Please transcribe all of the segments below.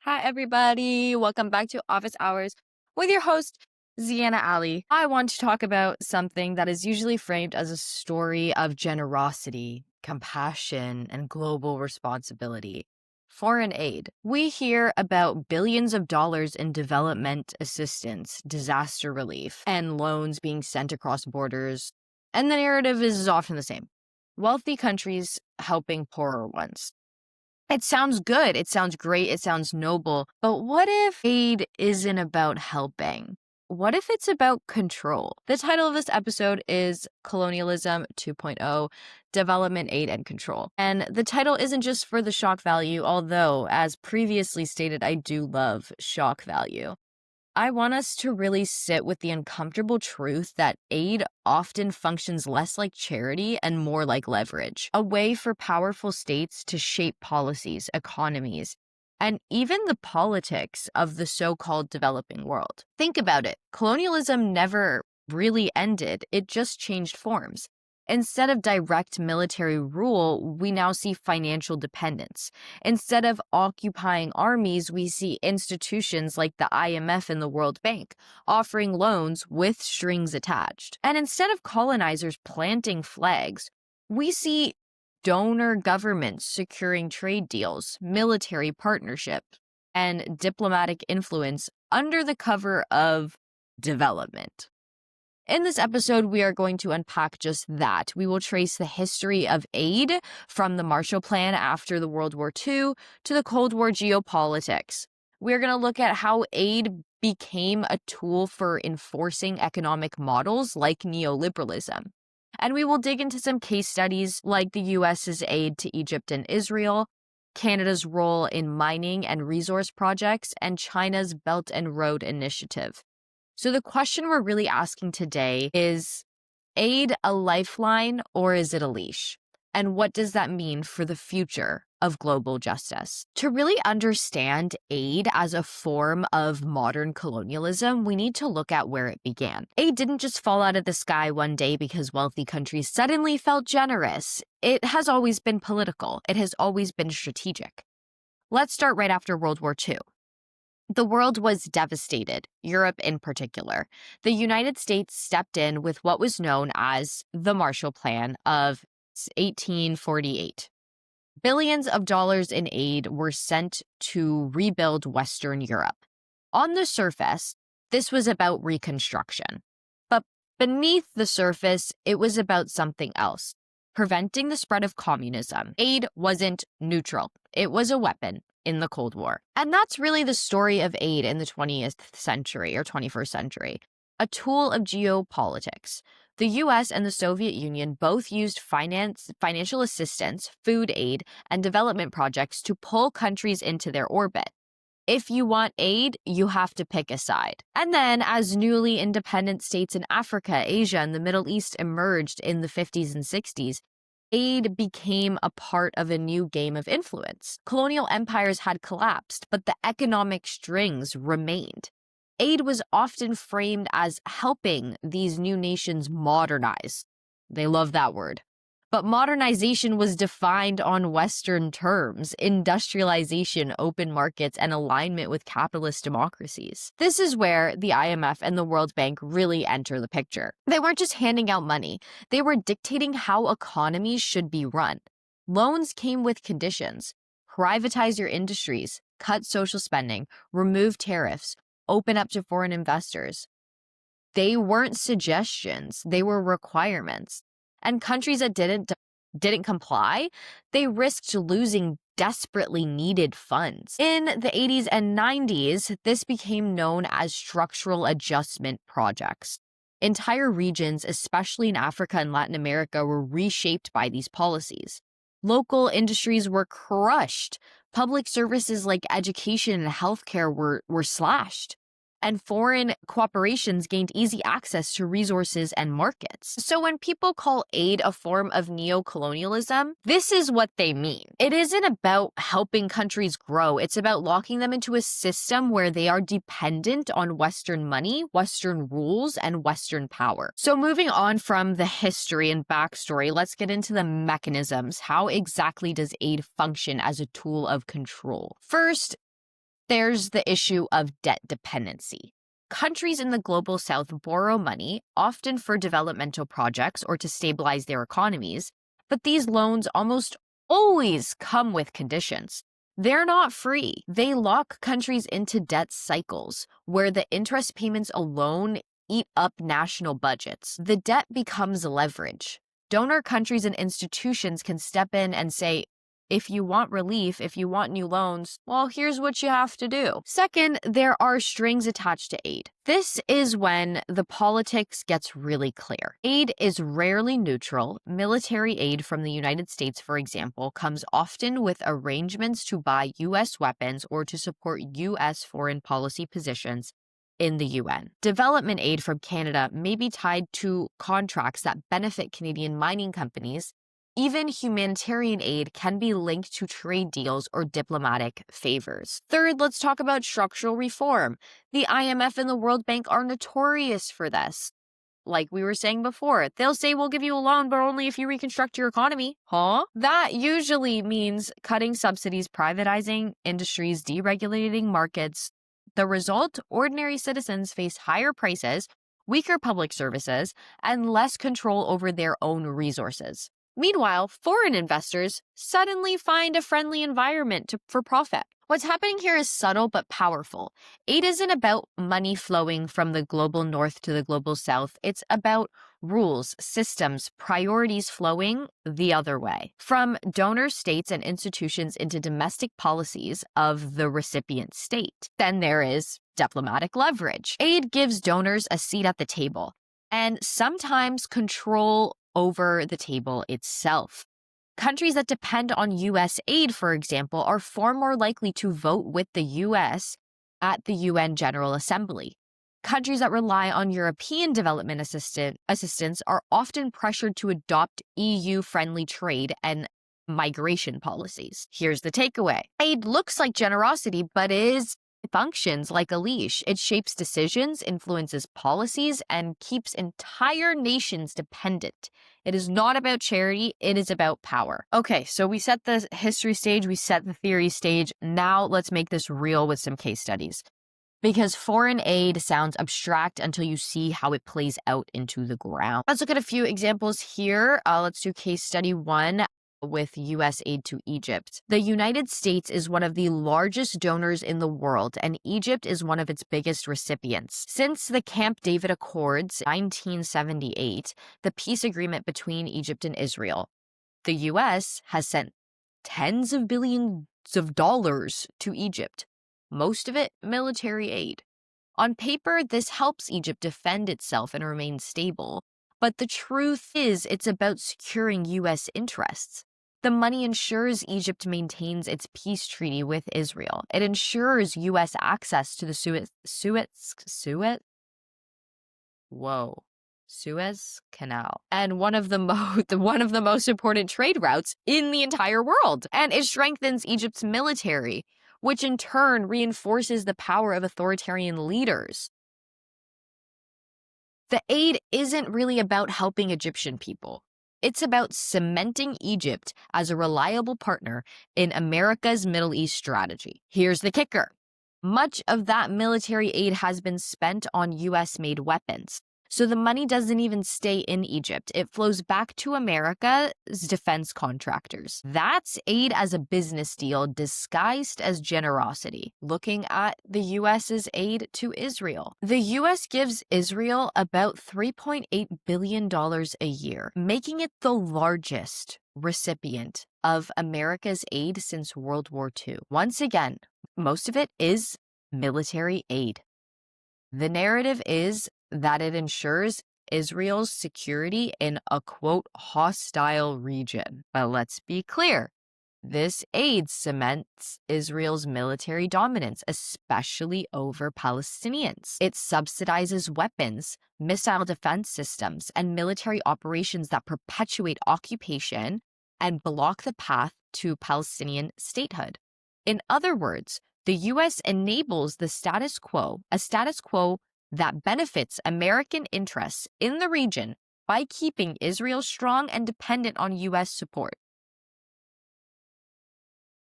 Hi, everybody. Welcome back to Office Hours with your host, Ziana Aly. I want to talk about something that is usually framed as a story of generosity, compassion, and global responsibility. Foreign aid. We hear about billions of dollars in development assistance, disaster relief, and loans being sent across borders, and the narrative is often the same. Wealthy countries helping poorer ones. It sounds good. It sounds great. It sounds noble. But what if aid isn't about helping? What if it's about control? The title of this episode is Colonialism 2.0 Development Aid and Control. And the title isn't just for the shock value, although, as previously stated, I do love shock value. I want us to really sit with the uncomfortable truth that aid often functions less like charity and more like leverage, a way for powerful states to shape policies, economies, and even the politics of the so-called developing world. Think about it. Colonialism never really ended. It just changed forms. Instead of direct military rule, we now see financial dependence. Instead of occupying armies, we see institutions like the IMF and the World Bank offering loans with strings attached. And instead of colonizers planting flags, we see donor governments securing trade deals, military partnerships, and diplomatic influence under the cover of development. In this episode, we are going to unpack just that. We will trace the history of aid from the Marshall Plan after the World War II to the Cold War geopolitics. We're going to look at how aid became a tool for enforcing economic models like neoliberalism. And we will dig into some case studies like the US's aid to Egypt and Israel, Canada's role in mining and resource projects, and China's Belt and Road Initiative. So the question we're really asking today is aid a lifeline or is it a leash? And what does that mean for the future of global justice? To really understand aid as a form of modern colonialism, we need to look at where it began. Aid didn't just fall out of the sky one day because wealthy countries suddenly felt generous. It has always been political. It has always been strategic. Let's start right after World War II. The world was devastated, Europe in particular. The United States stepped in with what was known as the Marshall Plan of 1848. Billions of dollars in aid were sent to rebuild Western Europe. On the surface, this was about reconstruction. But beneath the surface, it was about something else. Preventing the spread of communism. Aid wasn't neutral. It was a weapon in the Cold War. And that's really the story of aid in the 20th century or 21st century, a tool of geopolitics. The US and the Soviet Union both used financial assistance, food aid, and development projects to pull countries into their orbit. If you want aid, you have to pick a side. And then, as newly independent states in Africa, Asia, and the Middle East emerged in the 50s and 60s, aid became a part of a new game of influence. Colonial empires had collapsed, but the economic strings remained. Aid was often framed as helping these new nations modernize. They love that word. But modernization was defined on Western terms: industrialization, open markets, and alignment with capitalist democracies. This is where the IMF and the World Bank really enter the picture. They weren't just handing out money, they were dictating how economies should be run. Loans came with conditions: privatize your industries, cut social spending, remove tariffs, open up to foreign investors. They weren't suggestions, they were requirements. And countries that didn't comply, they risked losing desperately needed funds. In the 80s and 90s, this became known as structural adjustment projects. Entire regions, especially in Africa and Latin America, were reshaped by these policies. Local industries were crushed. Public services like education and healthcare were slashed. And foreign corporations gained easy access to resources and markets. So when people call aid a form of neocolonialism, this is what they mean. It isn't about helping countries grow. It's about locking them into a system where they are dependent on Western money, Western rules, and Western power. So moving on from the history and backstory, let's get into the mechanisms. How exactly does aid function as a tool of control? First, There's the issue of debt dependency. Countries in the global south borrow money, often for developmental projects or to stabilize their economies, but these loans almost always come with conditions. They're not free. They lock countries into debt cycles where the interest payments alone eat up national budgets. The debt becomes leverage. Donor countries and institutions can step in and say, if you want relief, if you want new loans, well, here's what you have to do. Second, there are strings attached to aid. This is when the politics gets really clear. Aid is rarely neutral. Military aid from the United States, for example, comes often with arrangements to buy U.S. weapons or to support U.S. foreign policy positions in the UN. Development aid from Canada may be tied to contracts that benefit Canadian mining companies. Even humanitarian aid can be linked to trade deals or diplomatic favors. Third, let's talk about structural reform. The IMF and the World Bank are notorious for this. Like we were saying before, they'll say we'll give you a loan, but only if you reconstruct your economy. Huh? That usually means cutting subsidies, privatizing industries, deregulating markets. The result, ordinary citizens face higher prices, weaker public services, and less control over their own resources. Meanwhile, foreign investors suddenly find a friendly environment for profit. What's happening here is subtle but powerful. Aid isn't about money flowing from the global north to the global south. It's about rules, systems, priorities flowing the other way. From donor states and institutions into domestic policies of the recipient state. Then there is diplomatic leverage. Aid gives donors a seat at the table and sometimes control over the table itself. Countries that depend on U.S. aid, for example, are far more likely to vote with the U.S. at the UN General Assembly. Countries that rely on European development assistance are often pressured to adopt EU-friendly trade and migration policies. Here's the takeaway. Aid looks like generosity, but functions like a leash. It shapes decisions, influences policies, and keeps entire nations dependent. It is not about charity, it is about power. Okay, so we set the history stage, we set the theory stage. Now let's make this real with some case studies. Because foreign aid sounds abstract until you see how it plays out into the ground. Let's look at a few examples here. Let's do case study 1. With U.S. aid to Egypt. The United States is one of the largest donors in the world, and Egypt is one of its biggest recipients. Since the Camp David Accords, 1978, the peace agreement between Egypt and Israel, the U.S. has sent tens of billions of dollars to Egypt, most of it military aid. On paper, this helps Egypt defend itself and remain stable. But the truth is, it's about securing U.S. interests. The money ensures Egypt maintains its peace treaty with Israel. It ensures U.S. access to the Suez Canal, and one of the most important trade routes in the entire world. And it strengthens Egypt's military, which in turn reinforces the power of authoritarian leaders. The aid isn't really about helping Egyptian people. It's about cementing Egypt as a reliable partner in America's Middle East strategy. Here's the kicker. Much of that military aid has been spent on U.S.-made weapons. So the money doesn't even stay in Egypt. It flows back to America's defense contractors. That's aid as a business deal disguised as generosity. Looking at the U.S.'s aid to Israel. The U.S. gives Israel about $3.8 billion a year, making it the largest recipient of America's aid since World War II. Once again, most of it is military aid. The narrative is that it ensures Israel's security in a, quote, hostile region. But let's be clear. This aid cements Israel's military dominance, especially over Palestinians. It subsidizes weapons, missile defense systems, and military operations that perpetuate occupation and block the path to Palestinian statehood. In other words, the U.S. enables the status quo, a status quo that benefits American interests in the region by keeping Israel strong and dependent on U.S. support.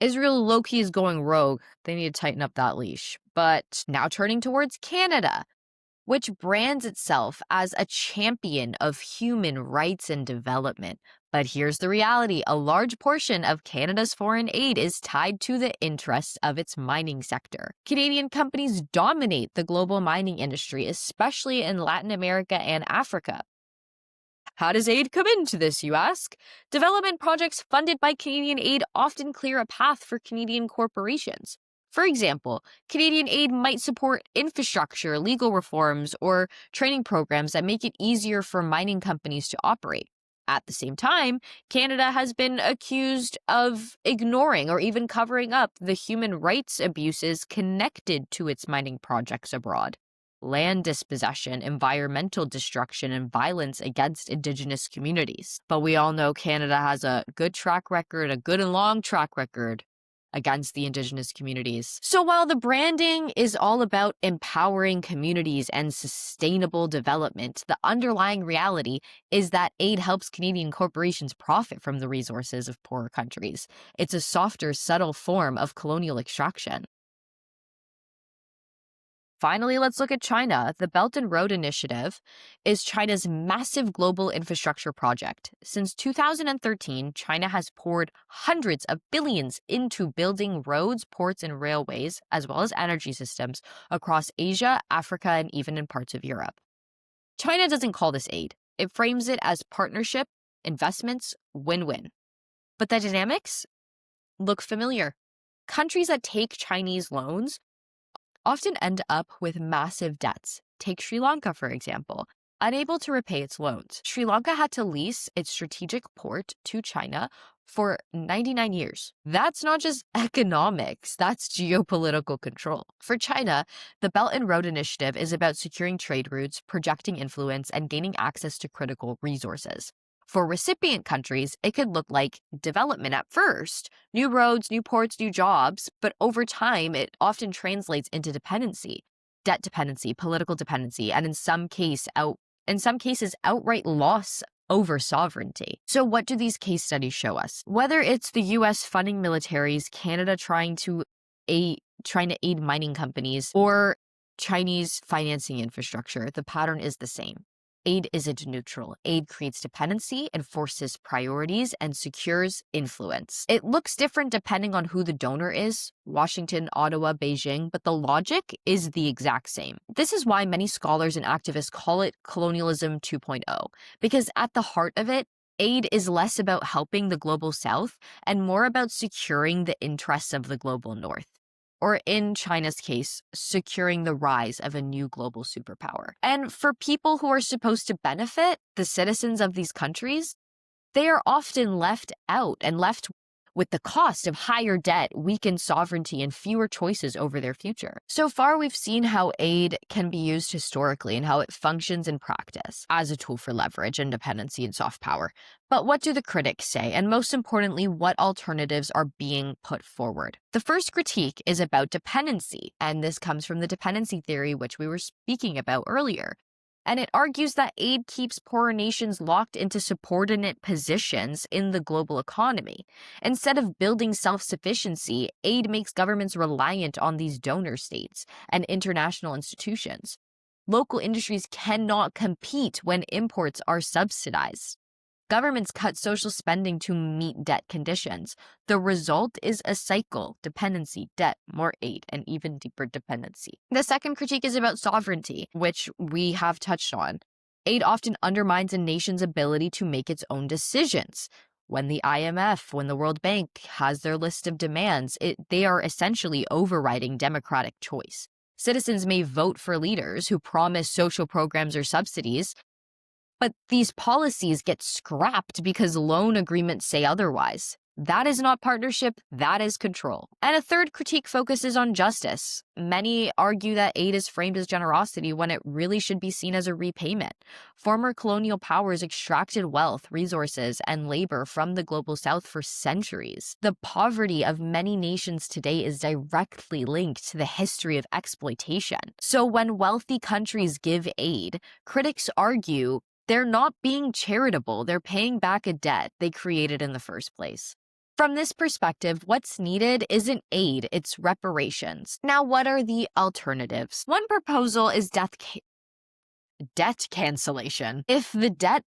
Israel low-key is going rogue. They need to tighten up that leash. But now turning towards Canada, which brands itself as a champion of human rights and development. But here's the reality: a large portion of Canada's foreign aid is tied to the interests of its mining sector. Canadian companies dominate the global mining industry, especially in Latin America and Africa. How does aid come into this, you ask? Development projects funded by Canadian aid often clear a path for Canadian corporations. For example, Canadian aid might support infrastructure, legal reforms, or training programs that make it easier for mining companies to operate. At the same time, Canada has been accused of ignoring or even covering up the human rights abuses connected to its mining projects abroad. Land dispossession, environmental destruction, and violence against Indigenous communities. But we all know Canada has a good track record, a good and long track record against the Indigenous communities. So while the branding is all about empowering communities and sustainable development, the underlying reality is that aid helps Canadian corporations profit from the resources of poorer countries. It's a softer, subtle form of colonial extraction. Finally, let's look at China. The Belt and Road Initiative is China's massive global infrastructure project. Since 2013, China has poured hundreds of billions into building roads, ports, and railways, as well as energy systems across Asia, Africa, and even in parts of Europe. China doesn't call this aid. It frames it as partnership, investments, win-win. But the dynamics look familiar. Countries that take Chinese loans often end up with massive debts. Take Sri Lanka, for example. Unable to repay its loans, Sri Lanka had to lease its strategic port to China for 99 years. That's not just economics, that's geopolitical control. For China, the Belt and Road Initiative is about securing trade routes, projecting influence, and gaining access to critical resources. For recipient countries, it could look like development at first, new roads, new ports, new jobs, but over time, it often translates into dependency, debt dependency, political dependency, and in some cases, outright loss over sovereignty. So what do these case studies show us? Whether it's the US funding militaries, Canada trying to aid mining companies, or Chinese financing infrastructure, the pattern is the same. Aid isn't neutral. Aid creates dependency, enforces priorities, and secures influence. It looks different depending on who the donor is, Washington, Ottawa, Beijing, but the logic is the exact same. This is why many scholars and activists call it colonialism 2.0, because at the heart of it, aid is less about helping the global south and more about securing the interests of the global north. Or in China's case, securing the rise of a new global superpower. And for people who are supposed to benefit, the citizens of these countries, they are often left out and left with the cost of higher debt, weakened sovereignty, and fewer choices over their future. So far, we've seen how aid can be used historically and how it functions in practice as a tool for leverage and dependency and soft power. But what do the critics say? And most importantly, what alternatives are being put forward? The first critique is about dependency, and this comes from the dependency theory, which we were speaking about earlier. And it argues that aid keeps poorer nations locked into subordinate positions in the global economy. Instead of building self-sufficiency, aid makes governments reliant on these donor states and international institutions. Local industries cannot compete when imports are subsidized. Governments cut social spending to meet debt conditions. The result is a cycle: dependency, debt, more aid, and even deeper dependency. The second critique is about sovereignty, which we have touched on. Aid often undermines a nation's ability to make its own decisions. When the IMF, when the World Bank has their list of demands, they are essentially overriding democratic choice. Citizens may vote for leaders who promise social programs or subsidies, but these policies get scrapped because loan agreements say otherwise. That is not partnership, that is control. And a third critique focuses on justice. Many argue that aid is framed as generosity when it really should be seen as a repayment. Former colonial powers extracted wealth, resources, and labor from the global south for centuries. The poverty of many nations today is directly linked to the history of exploitation. So when wealthy countries give aid, critics argue they're not being charitable, they're paying back a debt they created in the first place. From this perspective, what's needed isn't aid, it's reparations. Now, what are the alternatives? One proposal is debt cancellation. If the debt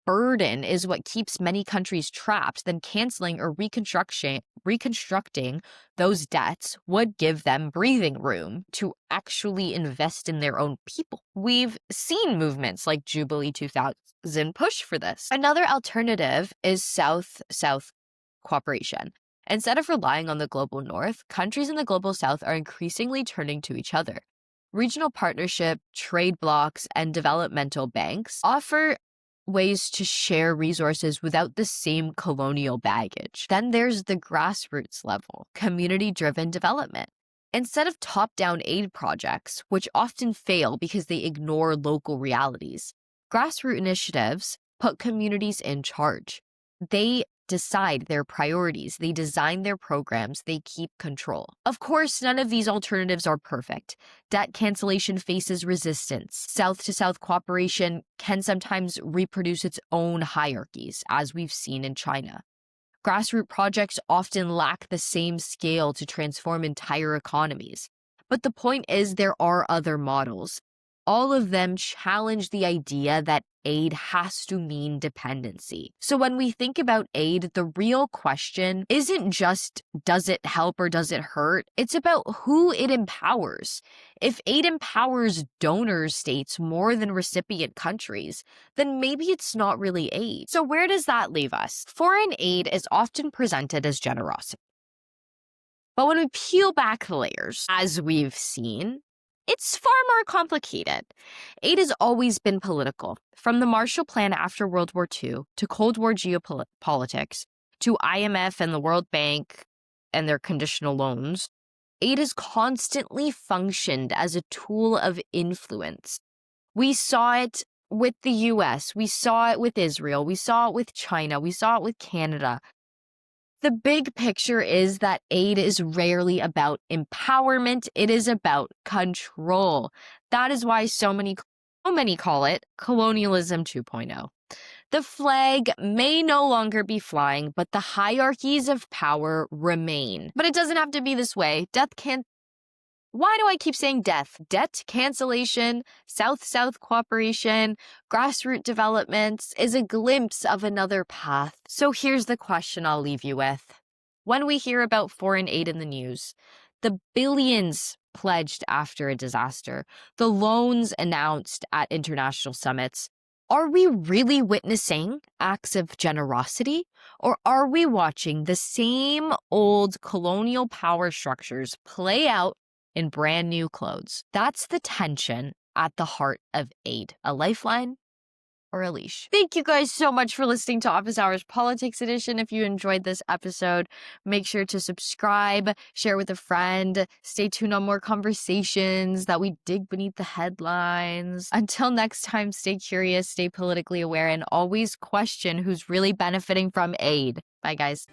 burden is what keeps many countries trapped, then canceling or reconstructing those debts would give them breathing room to actually invest in their own people. We've seen movements like Jubilee 2000 push for this. Another alternative is South-South cooperation. Instead of relying on the global North, countries in the global South are increasingly turning to each other. Regional partnership, trade blocs, and developmental banks offer ways to share resources without the same colonial baggage. Then there's the grassroots level, community-driven development. Instead of top-down aid projects, which often fail because they ignore local realities, grassroots initiatives put communities in charge. They decide their priorities, they design their programs, they keep control. Of course, none of these alternatives are perfect. Debt cancellation faces resistance. South-to-South cooperation can sometimes reproduce its own hierarchies, as we've seen in China. Grassroots projects often lack the same scale to transform entire economies. But the point is, there are other models. All of them challenge the idea that aid has to mean dependency. So when we think about aid, the real question isn't just does it help or does it hurt? It's about who it empowers. If aid empowers donor states more than recipient countries, then maybe it's not really aid. So where does that leave us? Foreign aid is often presented as generosity. But when we peel back the layers, as we've seen, it's far more complicated. Aid has always been political. From the Marshall Plan after World War II to Cold War geopolitics to IMF and the World Bank and their conditional loans, aid has constantly functioned as a tool of influence. We saw it with the US, we saw it with Israel, we saw it with China, we saw it with Canada. The big picture is that aid is rarely about empowerment. It is about control. That is why so many call it colonialism 2.0. The flag may no longer be flying, but the hierarchies of power remain. But it doesn't have to be this way. Why do I keep saying death? Debt cancellation, South-South cooperation, grassroots developments is a glimpse of another path. So here's the question I'll leave you with. When we hear about foreign aid in the news, the billions pledged after a disaster, the loans announced at international summits, are we really witnessing acts of generosity? Or are we watching the same old colonial power structures play out in brand new clothes? That's the tension at the heart of aid. A lifeline or a leash. Thank you guys so much for listening to Office Hours Politics Edition. If you enjoyed this episode, make sure to subscribe, share with a friend, stay tuned on more conversations that we dig beneath the headlines. Until next time, stay curious, stay politically aware, and always question who's really benefiting from aid. Bye, guys.